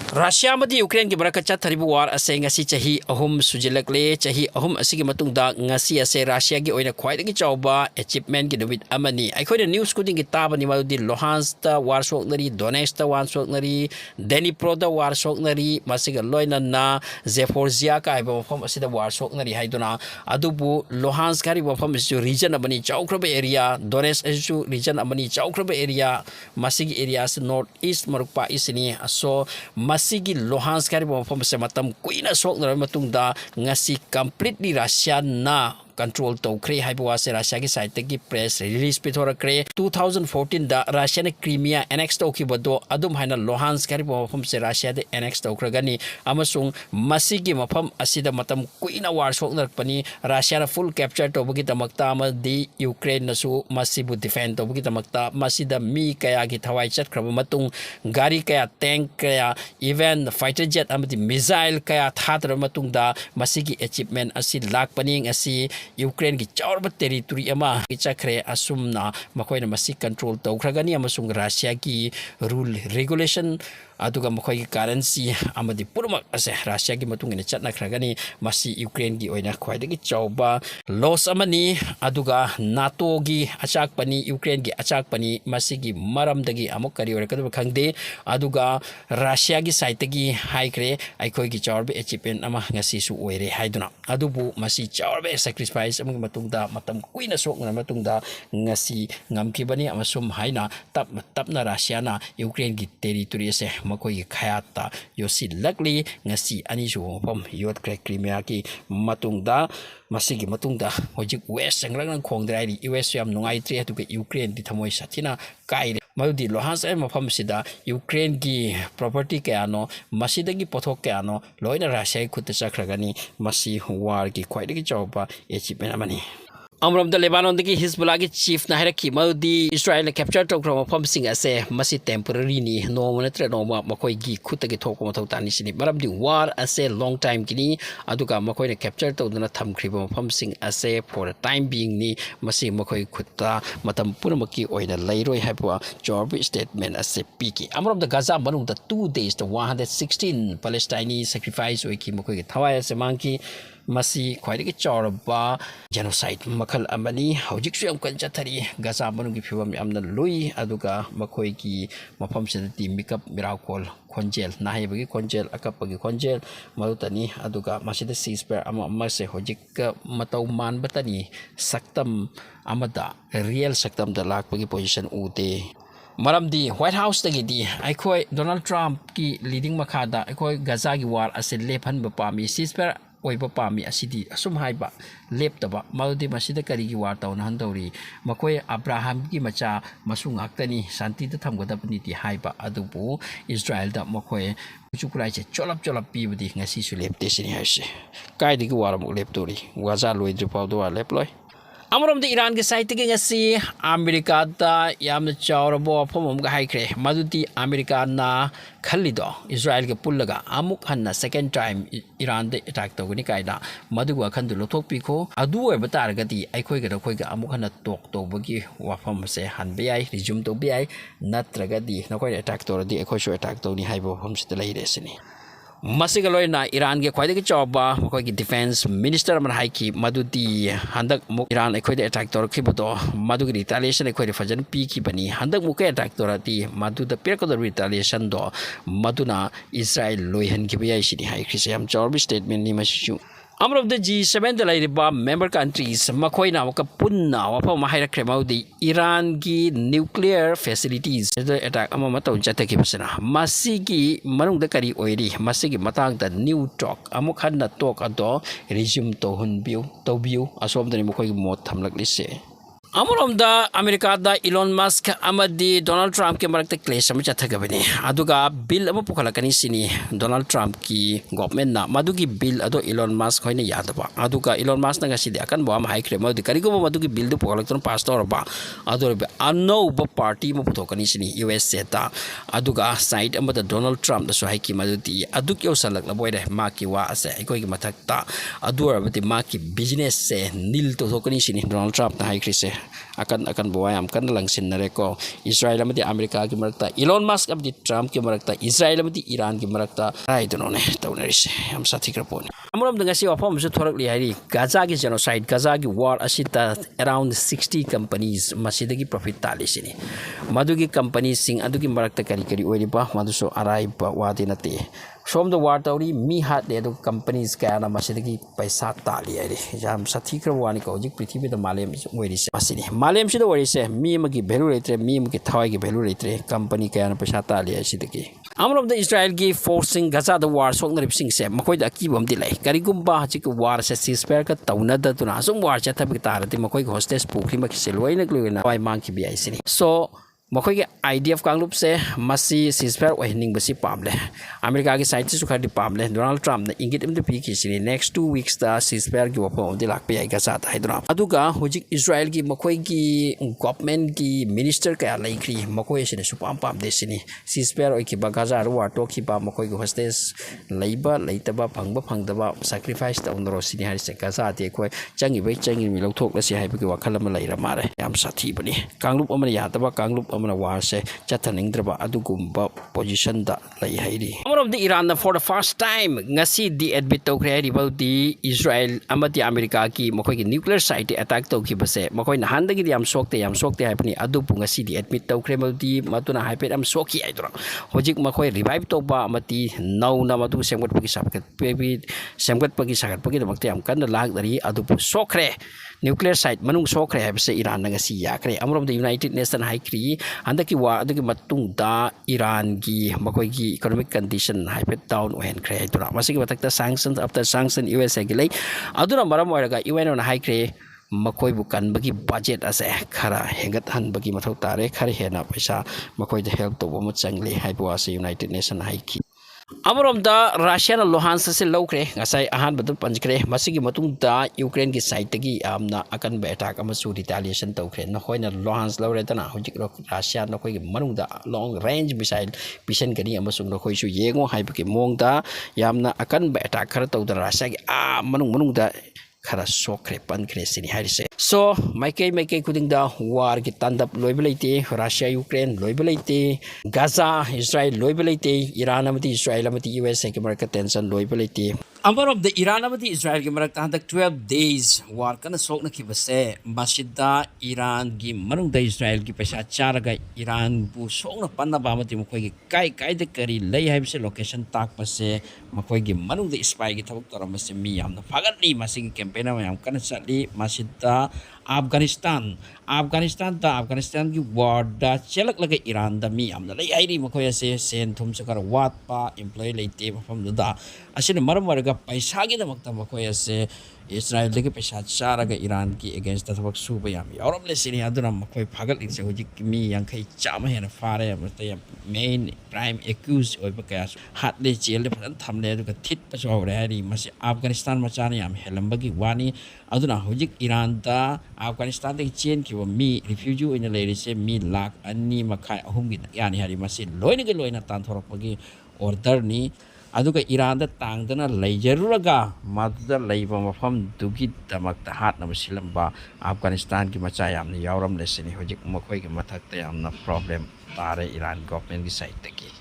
Russia madi Ukraine ki baraka chatharibu war ase ngasi chahi ahum sujilakle chahi ahum asigi matungda ngasi ase Russia gi oina khwaidagi chawba achievement gi numit amani aikoida news kuding gi tabani madudi Luhansk ta war soknari Donetsk ta war soknari Dnipro da war soknari masiga loina na Zaporizhia ka iba mafam asida war soknari haiduna adubu Luhansk kari mafam isu region amani chawkraba area Donetsk isu region amani chawkraba area masigi areas north east marukpa isini so masigi Luhansk kari mafam se matam kuina soknara matungda ngasi completely Russia na control to kre haibu ase Russia ki side ki press release pe thora kre 2014 da Russia ne Crimea annex to ki bodo adum haina Luhansk kari mafam se Russia de annex to kragani amasung masigi mafam asida matam kuina war soknar pani Russia na full capture to bugi tamakta ma di Ukraine na su masibu defend to bugi tamakta masida mi kaya gi thawai chat kraba matung gari kaya tank kaya even fighter jet amati missile kaya thatra matung da masigi achievement asi lak paning asi Ukraine ki chawrba territory ama kichakre asumna makoina masi control tawkragani amasung Russia ki rule regulation aduga makhoi currency amadi purmak ase Russia gi matung ina chatna khragani masi Ukraine gi oina khwaidagi chawba loss amani aduga NATO gi achak pani Ukraine gi achak pani masi gi maram dagi amuk kari ore kadu khangde aduga Russia gi side gi haikre aikoi gi chawrba achievement ama ngasi su oire haiduna adubu masi chawrba sacrifice among matungda matam kuina sokna matungda ngasi ngamkibani amasum haina tapna Russia na Ukraine gi territory ase makoi khayata yosi luckily ngasi ani su pom yot Crimea ki matungda masigi matungda hojik west anglang khongdrai US yam nungai tre tu ke Ukraine di thamoi sathina kai madudi Luhansk ai mafam sida Ukraine gi property ke ano masida gi pothok ke ano loina Russia khut chakragani masi war gi khwaidagi chawpa achievement amani Amram the Lebanon the Hezbollah chief na haraki madudi Israel capture to from pump sing ase masi temporary ni no monatre no makoi gi khutagi thok ma thotani sini maram di war ase long time kini aduga makoi ne capture to na thamkhriba pump sing ase for the time being ni masi makoi khutta matam purmaki oina lairoi haipwa job statement ase piki amram the Gaza manung the 2 days the 116 Palestinian sacrifice oiki makoi thawai ase manki masi khwaidagi chawrba genocide makhal amani hojik su yam kan chathari Gaza manungi phibam yamna lui aduga makoi ki mafam sedati mikap miracle konjel nahibagi konjel akapagi konjel malutani aduga masida ceasefire ama mase hojik matau man batani saktam amada real saktam da lakpagi position ute maramdi White House tagi di aikoi Donald Trump ki leading makhada aikoi Gaza gi war ase lephan ba pami ceasefire oiba pami asidi asum haiba leptaba maludi masida kari gi war taw nan dawri makoi Abraham gi macha masung aktani santi da thamgadapni ti haiba adubu Israel da makoi chukulai che cholap pi budi ngasi su lepte sini haise kai di gi war mu leptori Gaza loidri pawdo leploi Amram the Iran ge site ge ngasi America da yamna chawrabo phomom ga haikre madudi America na khalido Israel ge pullaga amuk hanna second time Iran de attack togni kaida maduwa khandu lothok pi ko adu oi batar gadi aikoi ga khoi ga amuk hanna tok to bagi wafam se han bi resume to bi natraga di nakoi attack to di aikoi sho attack to ni haibo phom se lai resini Masigaloy na Iran ge khwaidagi chawba makoi gi defense minister man haiki madudi handak muk Iran ekhoi de attack tor khibodo madugi retaliation ekhoi de fajan pi ki bani handak muk attack tor ati madu da per ko retaliation do maduna Israel loihan ki bayai sini hai krisam chawbi statement ni mashu Amram the G7 the Laiba member countries Makoina Waka Punna Wapa Mahira Kremaudi Iran gi nuclear facilities the attack Amamato Jataki Pasana Masigi Marung the Kari oiri Masigi Matang the new talk Amukanda talk ado resume to Hunbu Tobu Asom the Mokoi Mot Hamlak Amuram da America da Elon Musk amadi Donald Trump ke marakta clash am chathagabani aduga bill am pukhalakani sini Donald Trump ki government na madugi bill ado Elon Musk hoina yadaba aduga Elon Musk na ngasi de akan bom high creme adu karigo madugi bill du pukhalakton pass torba adu anno ba party mo putokani sini US seta aduga side am da Donald Trump da so haiki madudi aduk yo salak la boy de maki wa ase ikoi ki mathakta adu abati maki business se nil to thokani sini Donald Trump na high crise akan buwa yam kan lang sinare ko Israel amati America ki marakta Elon Musk amati Trump ki marakta Israel amati Iran ki marakta ai dono ne tawnarise am sathi krapon amuram danga si wafam su thorak li hari Gaza ki genocide Gaza ki war asita around 60 companies masidagi profit tali sini madugi companies sing adugi marakta kari kari oiri ba maduso arai ba wadi nate From the war tawri mi hat le do companies kaya na masidagi paisa tali ai jam sathi kra wani ko jik prithibi da malem oiri se asini malem si da oiri se mi magi value letre mi magi thawai gi value letre company kaya na paisa tali ai sidagi amrom da Israel gi forcing Gaza the war sok na ripsing se makoi da ki bom dilai kari gumba jik war se ceasefire ka tawna da tuna sum war cha thabi tarati makoi gi hostage pukri mak se loi nak loi na wai mang ki bi ai sini so makoi ke IDF kanglup se masi ceasefire ohining basi pamle America ki side su khadi pamle Donald Trump na ingit imde pi ki sini next 2 weeks da ceasefire ki wapo de lak pe ai Gaza ta hydra aduga hojik Israel ki makoi ki government ki minister ka laikri makoi sine su pam de sini ceasefire oi ki ba Gaza ro war to ki ba makoi ki hostage leiba leitaba phangdaba sacrifice ta unro sini hari se Gaza te koi changi mi lokthok la si hai bi wakhal ma leira mare yam sathi bani kanglup amani ya taba kanglup amana war se chathaning draba adugumba position da lai hairi amrom the Iran for the first time ngasi di admit to kre about the Israel amati America ki makoi ki nuclear site attack to ki base makoi na handagi yam sokte haipani adu ngasi di admit to kre di matuna haipet am soki ai dra hojik makoi revive to ba amati nau na matu semgat pagi sakat pebi semgat pagi sakat pagi damakte am kan lag dari adu sokre nuclear site manung sokre haibse Iran ngasi yakre amrom the United Nation haikri handaki wa adagi matung da Iran gi makoi gi economic condition haipet down when kre dura masigi batakta sanctions after sanction USA gi lei aduna maram oiraga UN on haikre makoi bukan bagi budget ase khara hengat han bagi mathau tare khari hena paisa makoi de help to bo changli haibo ase United Nation haiki Amarom da Russia na Luhansk se lokre ngasai ahan badu panjkre masigi matung da Ukraine ki side tagi amna akan ba attack amasu retaliation tawkre na hoina Luhansk lawre tana hojik Russia na koi manung da long range missile pisan gani amasung na koi su yengo haibki mong da yamna akan ba attack khara taw da Russia ki manung da khara sokre pankre sini harise so maikei kuding da war ki tandap loibelaite Russia Ukraine loibelaite Gaza Israel loibelaite Iran amati Israel amati USA ki marka tension loibelaite ambar of the Iran amati Israel ki marka handak 12 days war kana sok na ki base masjidda Iran gi manung da Israel ki paisa charaga Iran bu sok na panna ba amati mokoi ki kai de kari lei haibse location tak pase mokoi gi manung da spy gi thabuk toram se mi yamna fagatli masigi campaign am kana chali masjidda Afghanistan ki war da chelak laga Iran da mi amna lei airi makoi ase sen thum sakar wat pa employee leite mafam da asine maram warga paisa gi da makta makoi ase Israel lagi paisa charaga Iran ki against the thak su ba yam europe le sini aduna makoi phagal se hoji mi yang khai chama hena fare amta main prime accused oi ba ka hat le chel le phan tham le ka thit pa so re hari masi Afghanistan ma chani yam helam bagi wani aduna hojik Iran da Afghanistan de chen ki mi refugee in le se mi lak ani makhai ahum gi yani hari masi loina tan thorok bagi order ni aduga Iran da tangdana leijaruraga maduda leiba mafam dugi damakta hat na silamba Afghanistan ki macha yamni yawram lesini hojik makoi ki mathakta yamna problem tare Iran government ki side taki